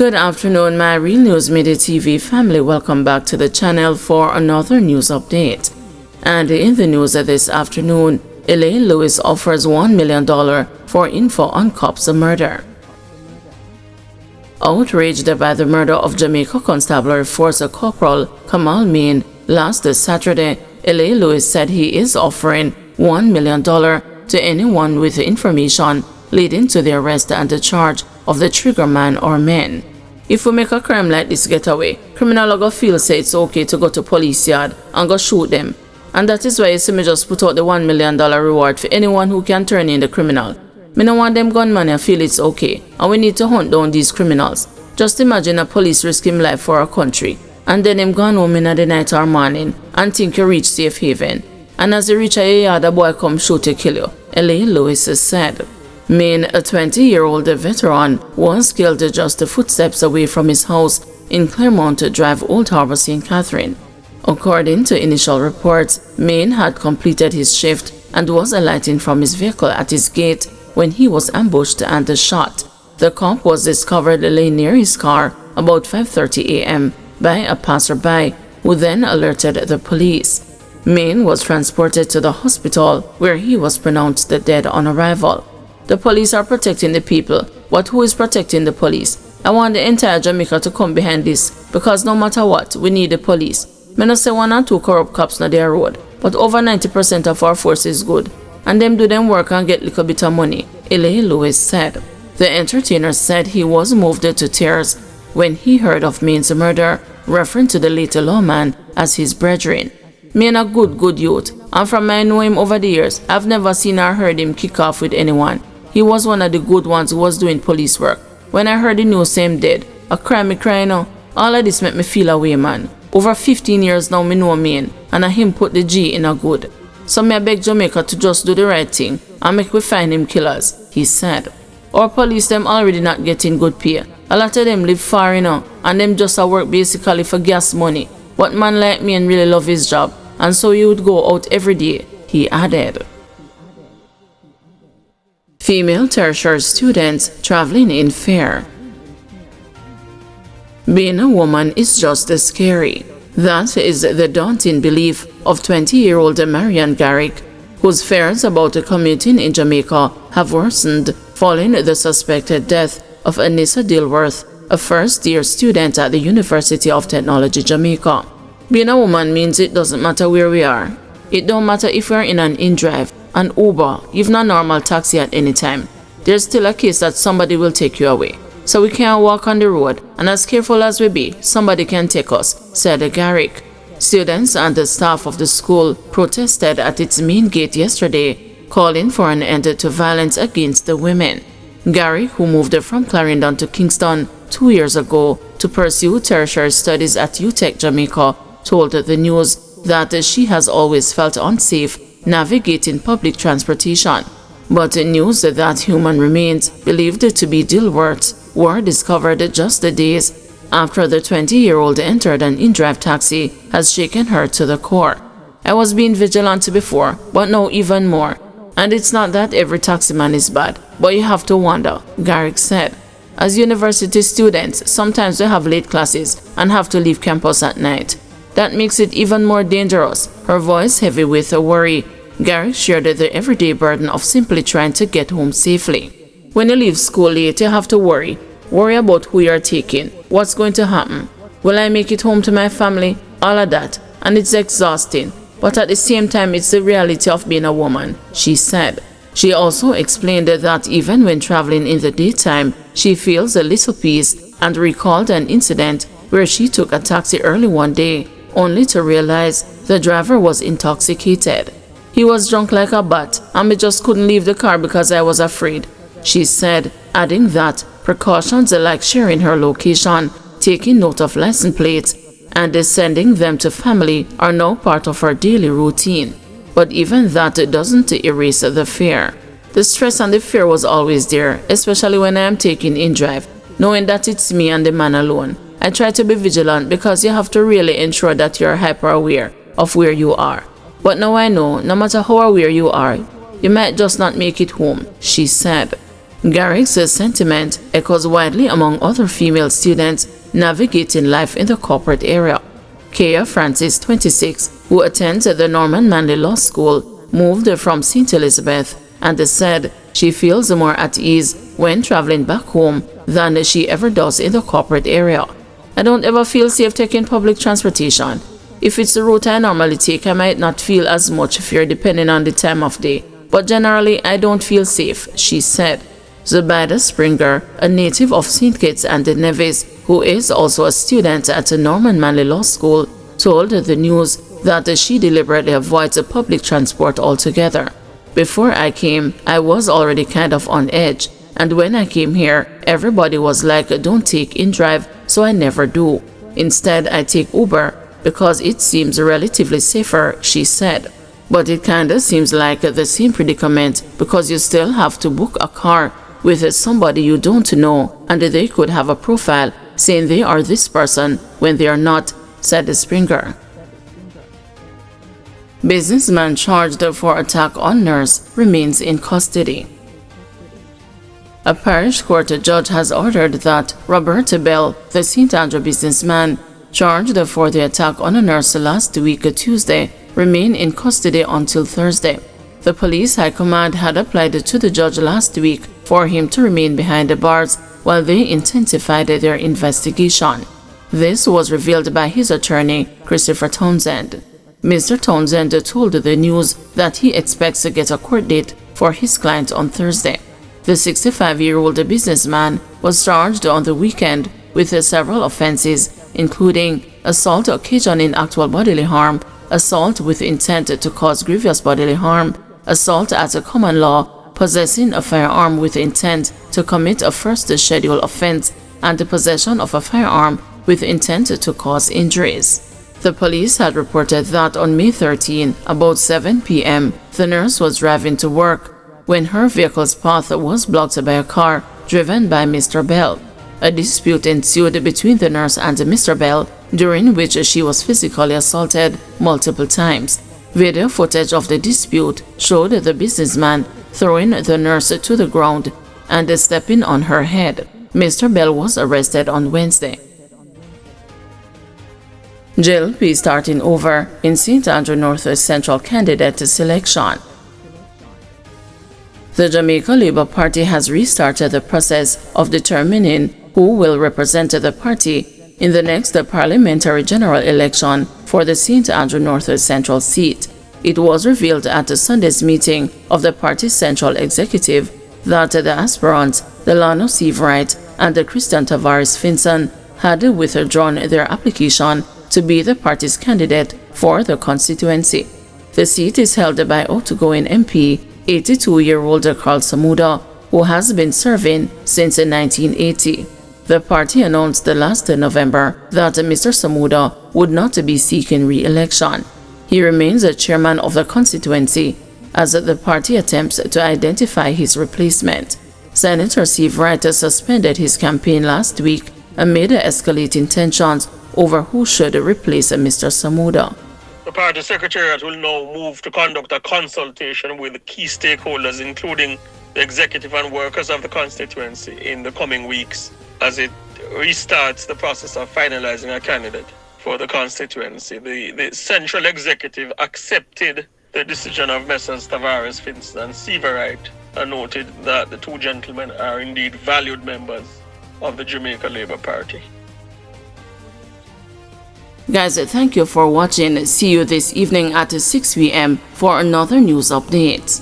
Good afternoon, my Real News Midday TV family. Welcome back to the channel for another news update. And in the news this afternoon, Elaine Lewis offers $1 million for info on cops' murder. Outraged by the murder of Jamaica Constabulary Force Corporal Kamal Main last Saturday, Elaine Lewis said he is offering $1 million to anyone with information leading to the arrest and the charge of the trigger man or men. If we make a crime like this get away, criminal will go feel say it's okay to go to police yard and go shoot them. And that is why you see me just put out the $1 million reward for anyone who can turn in the criminal. Me no want them gunmen to feel it's okay, and we need to hunt down these criminals. Just imagine a police risk him life for our country, and then him gone home in the night or morning and think you reach safe haven. And as you reach a yard, a boy come shoot to kill you, Elaine Lewis said. Main, a 20-year-old veteran, was killed just footsteps away from his house in Claremont Drive, Old Harbor, St. Catherine. According to initial reports, Main had completed his shift and was alighting from his vehicle at his gate when he was ambushed and shot. The cop was discovered laying near his car about 5:30 a.m. by a passerby, who then alerted the police. Main was transported to the hospital, where he was pronounced dead on arrival. The police are protecting the people, but who is protecting the police? I want the entire Jamaica to come behind this, because no matter what, we need the police. Me no say 1 or 2 corrupt cops on their road, but over 90% of our force is good, and them do them work and get little bit of money, Elaine Lewis said. The entertainer said he was moved to tears when he heard of Main's murder, referring to the late lawman as his brethren. Main a good youth, and from I know him over the years, I've never seen or heard him kick off with anyone. He was one of the good ones who was doing police work. When I heard the news say him dead, I cry me crying now. All of this make me feel away, man. Over 15 years now me know Main, and I him put the G in a good. So me I beg Jamaica to just do the right thing and make we find him killers, he said. Our police them already not getting good pay. A lot of them live far and them just a work basically for gas money. But man like me and really love his job, and so he would go out every day, he added. Female tertiary students traveling in fair. Being a woman is just as scary. That is the daunting belief of 20-year-old Marian Garrick, whose fears about commuting in Jamaica have worsened following the suspected death of Anissa Dilworth, a first-year student at the University of Technology, Jamaica. Being a woman means it doesn't matter where we are. It don't matter if we're in an in-drive, an Uber, even a normal taxi at any time. There's still a case that somebody will take you away. So we can't walk on the road, and as careful as we be, somebody can take us, said Garrick. Students and the staff of the school protested at its main gate yesterday, calling for an end to violence against the women. Garrick, who moved from Clarendon to Kingston 2 years ago to pursue tertiary studies at UTech Jamaica, told the news that she has always felt unsafe navigating public transportation. But news that human remains believed to be Dilworth's were discovered just days after the 20-year-old entered an in-drive taxi has shaken her to the core. I was being vigilant before, but now even more. And it's not that every taximan is bad, but you have to wonder, Garrick said. As university students, sometimes we have late classes and have to leave campus at night. That makes it even more dangerous, her voice heavy with a worry. Garrick shared the everyday burden of simply trying to get home safely. When you leave school late, you have to worry. Worry about who you are taking, what's going to happen. Will I make it home to my family? All of that. And it's exhausting. But at the same time, it's the reality of being a woman, she said. She also explained that even when traveling in the daytime, she feels a little peace and recalled an incident where she took a taxi early one day, only to realize the driver was intoxicated. He was drunk like a bat, and me just couldn't leave the car because I was afraid, she said, adding that precautions like sharing her location, taking note of license plates, and sending them to family are now part of her daily routine. But even that doesn't erase the fear. The stress and the fear was always there, especially when I am taking in-drive, knowing that it's me and the man alone. I try to be vigilant because you have to really ensure that you're hyper-aware of where you are. But now I know, no matter how aware you are, you might just not make it home, she said. Garrick's sentiment echoes widely among other female students navigating life in the corporate area. Kaya Francis, 26, who attends the Norman Manley Law School, moved from St. Elizabeth and said she feels more at ease when traveling back home than she ever does in the corporate area. I don't ever feel safe taking public transportation. If it's the route I normally take, I might not feel as much fear depending on the time of day, but generally I don't feel safe, she said. Zubaida Springer, a native of St. Kitts and Nevis, who is also a student at the Norman Manley Law School, told the news that she deliberately avoids public transport altogether. Before I came, I was already kind of on edge, and when I came here, everybody was like, don't take InDrive, so I never do. Instead, I take Uber because it seems relatively safer, she said. But it kinda seems like the same predicament because you still have to book a car with somebody you don't know, and they could have a profile saying they are this person when they are not, said Springer. Businessman charged for attack on nurse remains in custody. A parish court judge has ordered that Robert Bell, the St. Andrew businessman charged for the attack on a nurse last week Tuesday, remain in custody until Thursday. The police high command had applied to the judge last week for him to remain behind the bars while they intensified their investigation. This was revealed by his attorney, Christopher Townsend. Mr. Townsend told the news that he expects to get a court date for his client on Thursday. The 65-year-old businessman was charged on the weekend with several offenses, including assault occasioning actual bodily harm, assault with intent to cause grievous bodily harm, assault as a common law, possessing a firearm with intent to commit a first schedule offense, and the possession of a firearm with intent to cause injuries. The police had reported that on May 13, about 7 p.m., the nurse was driving to work when her vehicle's path was blocked by a car driven by Mr. Bell. A dispute ensued between the nurse and Mr. Bell, during which she was physically assaulted multiple times. Video footage of the dispute showed the businessman throwing the nurse to the ground and stepping on her head. Mr. Bell was arrested on Wednesday. JLP starting over in St. Andrew North Central candidate selection. The Jamaica Labour Party has restarted the process of determining who will represent the party in the next parliamentary general election for the St. Andrew North Central seat. It was revealed at Sunday's meeting of the party's central executive that the aspirants, Delano Seaverite and Christian Tavares Finson, had withdrawn their application to be the party's candidate for the constituency. The seat is held by outgoing MP 82-year-old Carl Samuda, who has been serving since 1980. The party announced last November that Mr. Samuda would not be seeking re-election. He remains the chairman of the constituency as the party attempts to identify his replacement. Senator Seaverite suspended his campaign last week amid escalating tensions over who should replace Mr. Samuda. The party secretariat will now move to conduct a consultation with key stakeholders, including the executive and workers of the constituency, in the coming weeks, as it restarts the process of finalizing a candidate for the constituency. The central executive accepted the decision of Messrs. Tavares, Finson, and Seaverite, and noted that the two gentlemen are indeed valued members of the Jamaica Labour Party. Guys, thank you for watching. See you this evening at 6 p.m. for another news update.